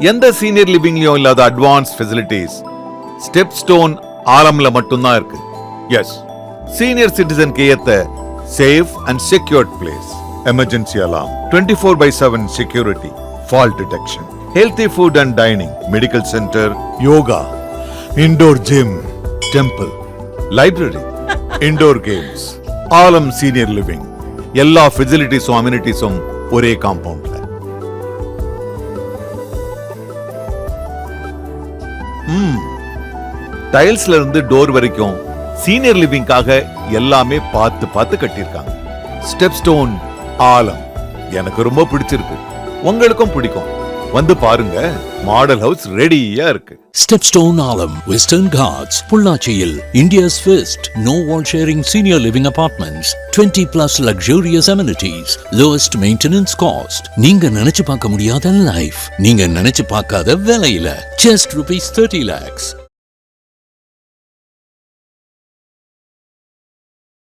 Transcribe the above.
எந்த சீனியர் லிவிங்லயும் இல்லாத அட்வான்ஸ் ஃபெசிலிட்டிஸ் ஸ்டெப் ஸ்டோன் ஆலம்ல மட்டும்தான் இருக்கு. எஸ், சீனியர் சிட்டிசனுக்கு ஏத்த safe and secured place. Emergency alarm, 24/7 security, fault detection, healthy food and dining, medical centre, yoga, indoor gym, temple, library, indoor games. Aalam senior living, எல்லா ஃபெசிலிட்டிஸும் அம்யூனிட்டிஸும் ஒரே காம்பவுண்ட்ல. டைல்ஸ்ல இருந்து டோர் வரைக்கும் சீனியர் லிவிங்காக எல்லாமே பார்த்து பார்த்து கட்டியிருக்காங்க. ஸ்டெப் ஸ்டோன் ஆலம் எனக்கு ரொம்ப பிடிச்சிருக்கு, உங்களுக்கும் பிடிக்கும். வந்து பாருங்க, மாடல் ஹவுஸ் ரெடியா இருக்கு. Stepstone Alam, Western Ghats, Pullachiyil, India's first no-wall sharing senior living apartments. 20+ luxurious amenities, lowest maintenance cost. நீங்க நினைச்சு பார்க்க முடியாத லைஃப், நீங்க நினைச்சு பார்க்காத விலையில, just rupees 30 lakhs.